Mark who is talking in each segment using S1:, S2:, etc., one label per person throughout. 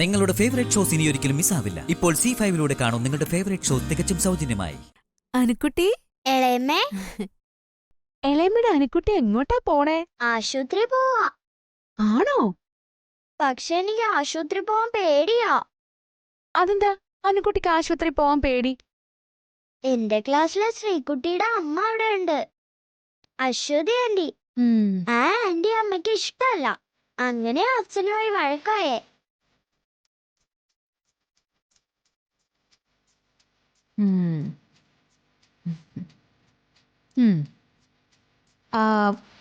S1: നിങ്ങളുടെ favourite shows ഇനി ഒരിക്കലും മിസ്സാവില്ല. ഇപ്പോൾ C5 കാണും നിങ്ങളുടെ ഫേവറേറ്റ് ഷോ തികച്ചും സൗജന്യമായി.
S2: അനുക്കുട്ടി,
S3: എളയമ്മേ,
S2: എളയമ്മയുടെ അനുക്കുട്ടി എങ്ങോട്ടാ പോണേ?
S3: ആശുപത്രി പോവാ.
S2: ആണോ?
S3: പക്ഷെ എനിക്ക് ആശുപത്രി പോവാൻ പേടിയാ.
S2: അതെന്താ അനുക്കുട്ടിക്ക് ആശുപത്രി പോവാൻ പേടി?
S3: എന്റെ ക്ലാസ്സിലെ ശ്രീകുട്ടിയുടെ അമ്മ അവിടെ ഉണ്ട്, അശ്വതി ആന്റി. ആ ആന്റി അമ്മയ്ക്ക് ഇഷ്ടല്ല. അങ്ങനെ അച്ഛനുമായി വഴക്കായേ.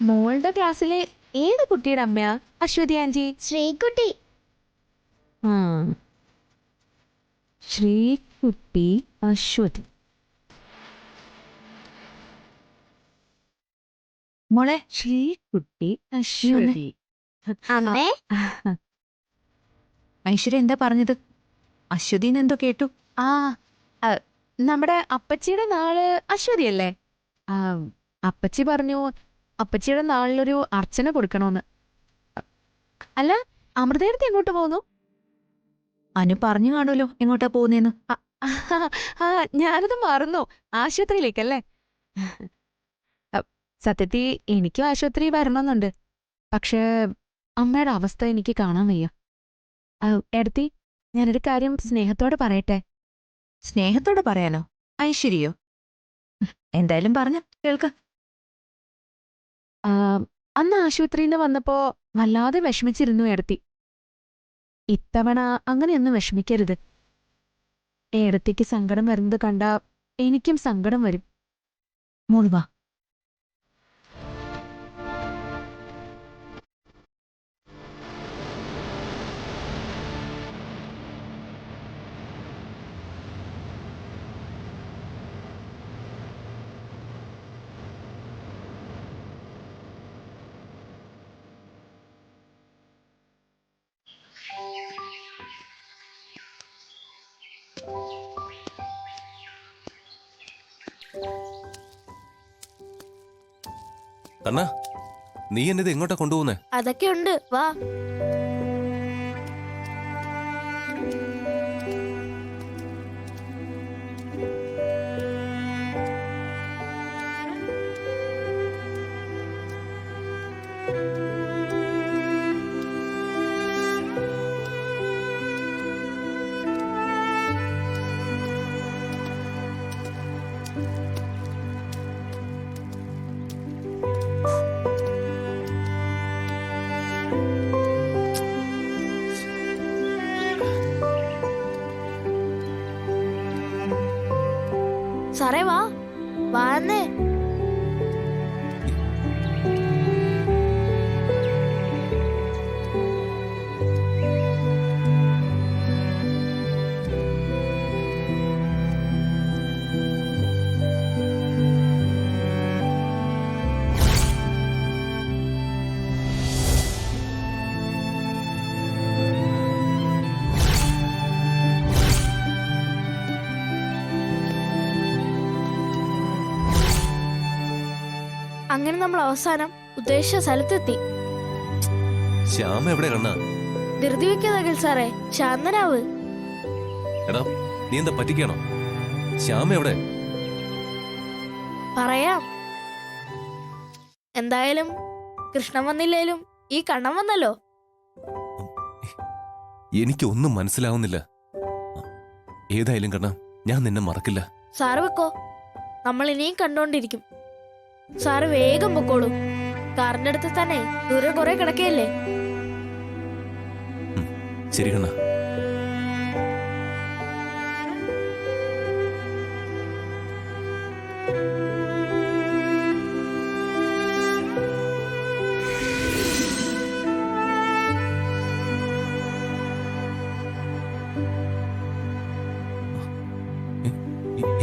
S2: മോളുടെ ക്ലാസ്സിലെ ഏത് കുട്ടിയുടെ അമ്മയാ അശ്വതി ആന്റി?
S3: ശ്രീകുട്ടി.
S2: ശ്രീകുട്ടി, അശ്വതി. മോളെ, ശ്രീകുട്ടി, അശ്വതി.
S3: അമ്മേ,
S4: ഐശ്വര്യ എന്താ പറഞ്ഞത്? അശ്വതിന്ന് എന്തോ കേട്ടു.
S2: നമ്മുടെ അപ്പച്ചിയുടെ നാള് അശ്വതിയല്ലേ? അപ്പച്ചി പറഞ്ഞു അപ്പച്ചിയുടെ നാളിലൊരു അർച്ചന കൊടുക്കണോന്ന്. അല്ല, അമൃതേടത്ത് എങ്ങോട്ട് പോകുന്നു?
S4: അനു പറഞ്ഞു കാണുമല്ലോ എങ്ങോട്ടാ പോകുന്നേന്ന്.
S2: ഞാനത് മറന്നു. ആശുപത്രിയിലേക്കല്ലേ? സത്യത്തിൽ എനിക്കും ആശുപത്രി വരണമെന്നുണ്ട്. പക്ഷേ അമ്മയുടെ അവസ്ഥ എനിക്ക് കാണാൻ വയ്യ. എടത്തി, ഞാനൊരു കാര്യം സ്നേഹത്തോടെ പറയട്ടെ.
S4: സ്നേഹത്തോടെ പറയാനോ? ഐശ്വര്യയോ? എന്തായാലും പറഞ്ഞ കേൾക്ക.
S2: അന്ന് ആശുപത്രിയിൽ നിന്ന് വന്നപ്പോ വല്ലാതെ വിഷമിച്ചിരുന്നു എടത്തി. ഇത്തവണ അങ്ങനെയൊന്നും വിഷമിക്കരുത്. ഏടത്തിക്ക് സങ്കടം വരുന്നത് കണ്ടാ എനിക്കും സങ്കടം വരും.
S4: മോള് വാ.
S5: കണ്ണാ, നീ എന്നത് എങ്ങോട്ടാ കൊണ്ടുപോകുന്നേ?
S3: അതൊക്കെ ഉണ്ട്, വാ. സാറേ വാ, വാന്നേ. അങ്ങനെ നമ്മൾ അവസാനം ഉദ്ദേശിച്ച സ്ഥലത്തെത്തി.
S5: ശ്യാമ എവിടെ കണ്ണാ?
S3: ധൃതി വെക്കാതകിൽ സാറേ, ശാന്തനാവ്.
S5: എടാ, നീ എന്താ പറ്റിക്കണോ? ശ്യാമ എവിടെ?
S3: പറയാം. എന്തായാലും കൃഷ്ണൻ വന്നില്ലേലും ഈ കണ്ണൻ വന്നല്ലോ.
S5: എനിക്കൊന്നും മനസ്സിലാവുന്നില്ല. ഏതായാലും കണ്ണാ, ഞാൻ നിന്നെ മറക്കില്ല.
S3: സാറ് വെക്കോ, നമ്മൾ ഇനിയും കണ്ടോണ്ടിരിക്കും. സാറ് വേഗം പൊക്കോളൂ. കാറിന്റെ അടുത്ത് തന്നെ ദൂരെ കുറെ കിടക്കയല്ലേ.
S5: ശരി കണ്ണാ.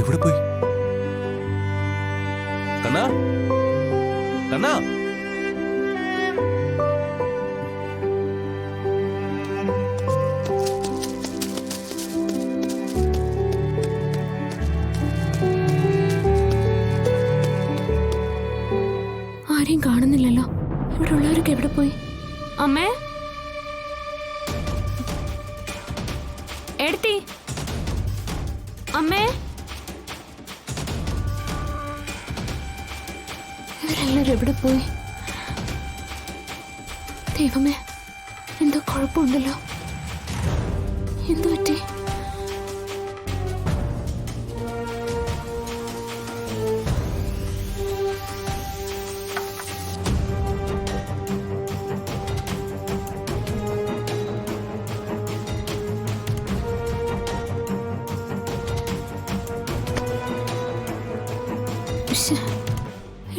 S5: എവിടെ പോയി കണ്ണാ? കണ്ണാ,
S3: ആരെയും കാണുന്നില്ലല്ലോ. ഇവിടെ ഉള്ളവരൊക്കെ എവിടെ പോയി? അമ്മേ,
S6: എടുത്തി അമ്മേ, ഇവരെല്ലാരും എവിടെ പോയി? ദൈവമേ, എന്തോ കുഴപ്പമുണ്ടല്ലോ. എന്തു പറ്റി?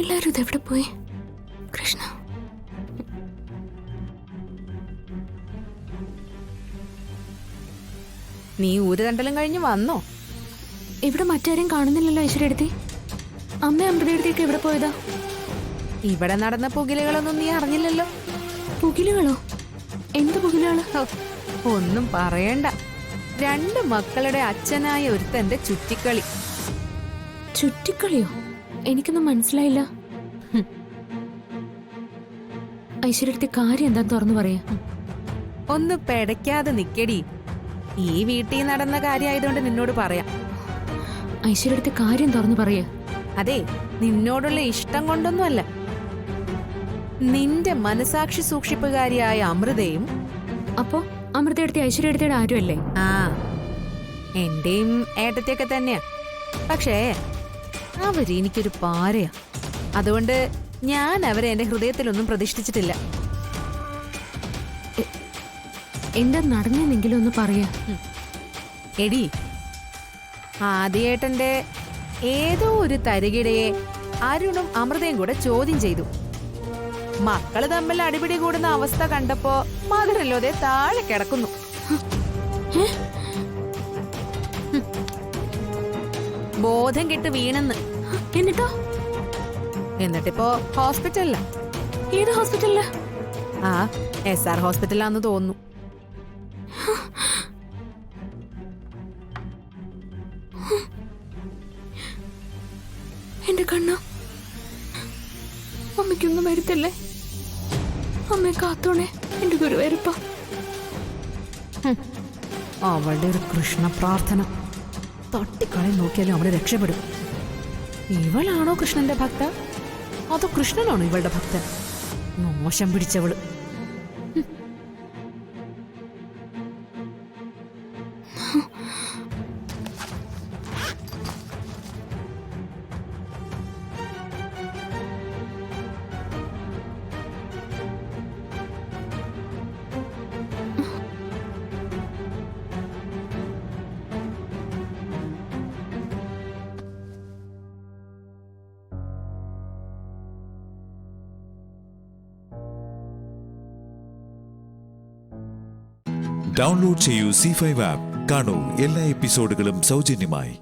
S6: എല്ലാരും ഇതെവിടെ പോയി? കൃഷ്ണ,
S2: നീ ഊരുതണ്ടലും കഴിഞ്ഞ് വന്നോ?
S6: ഇവിടെ മറ്റാരും കാണുന്നില്ലല്ലോ ഐശ്വര്യടുത്തി. അമ്മ അമൃതടുത്തേക്ക് എവിടെ പോയതാ?
S2: ഇവിടെ നടന്ന പുകിലുകളൊന്നും നീ അറിഞ്ഞില്ലല്ലോ.
S6: പുകിലുകളോ? എന്ത് പുകിലുകള്?
S2: ഹോ, ഒന്നും പറയണ്ട. 2 മക്കളുടെ അച്ഛനായ ഒരുത്തന്റെ ചുറ്റിക്കളി.
S6: ചുറ്റിക്കളിയോ? എനിക്കൊന്നും മനസ്സിലായില്ല. ഐശ്വര്യടുത്തി കാര്യം എന്താ തുറന്നു പറയാ?
S2: ഒന്ന് പെടയ്ക്കാതെ നിക്കടി. ഈ വീട്ടിൽ നടന്ന കാര്യമായതുകൊണ്ട് നിന്നോട് പറയാം.
S6: ഐശ്വര്യടുത്തി കാര്യം തുറന്നു പറയാ.
S2: അതെ, നിന്നോടുള്ള ഇഷ്ടം കൊണ്ടൊന്നുമല്ല. നിന്റെ മനസാക്ഷി സൂക്ഷിപ്പുകാരിയായ അമൃതയും.
S6: അപ്പോ അമൃതയെടുത്തി ഐശ്വര്യടുത്തിയുടെ ആരുമല്ലേ?
S2: ആ, എന്റെയും ഏട്ടത്തിയൊക്കെ തന്നെയാ. പക്ഷേ അവര് എനിക്കൊരു പാരയാ. അതുകൊണ്ട് ഞാൻ അവരെ എന്റെ ഹൃദയത്തിലൊന്നും പ്രതിഷ്ഠിച്ചിട്ടില്ല.
S6: എന്താ നടന്നെന്നെങ്കിലും ഒന്ന് പറയാ.
S2: എടി, ആദ്യേട്ടന്റെ ഏതോ ഒരു തരികിടയെ അരുണും അമൃതയും കൂടെ ചോദ്യം ചെയ്തു. മക്കള് തമ്മിൽ അടിപിടി കൂടുന്ന അവസ്ഥ കണ്ടപ്പോ മകരല്ലോതെ താഴെ കിടക്കുന്നു. ബോധം കെട്ട് വീണെന്ന്.
S6: എന്നിട്ടോ?
S2: എന്നിട്ടിപ്പോ ഹോസ്പിറ്റലില.
S6: ഏത് ഹോസ്പിറ്റലില്?
S2: ആ, SR ഹോസ്പിറ്റലാന്ന് തോന്നുന്നു.
S6: എന്റെ കണ്ണ, അമ്മയ്ക്കൊന്നും വരുത്തല്ലേ. അമ്മയെ കാത്തോണേ എന്റെ ഗുരുവായൂരപ്പ.
S2: അവളുടെ ഒരു കൃഷ്ണ പ്രാർത്ഥന. തട്ടിക്കളി നോക്കിയാലും അവള് രക്ഷപ്പെടും. ഇവളാണോ കൃഷ്ണന്റെ ഭക്ത? അതോ കൃഷ്ണനാണോ ഇവളുടെ ഭക്തൻ? മോശം പിടിച്ചവള്.
S7: ഡൗൺലോഡ് ചെയ്യൂ C5 ആപ്പ്. കാണൂ എല്ലാ എപ്പിസോഡുകളും സൗജന്യമായി.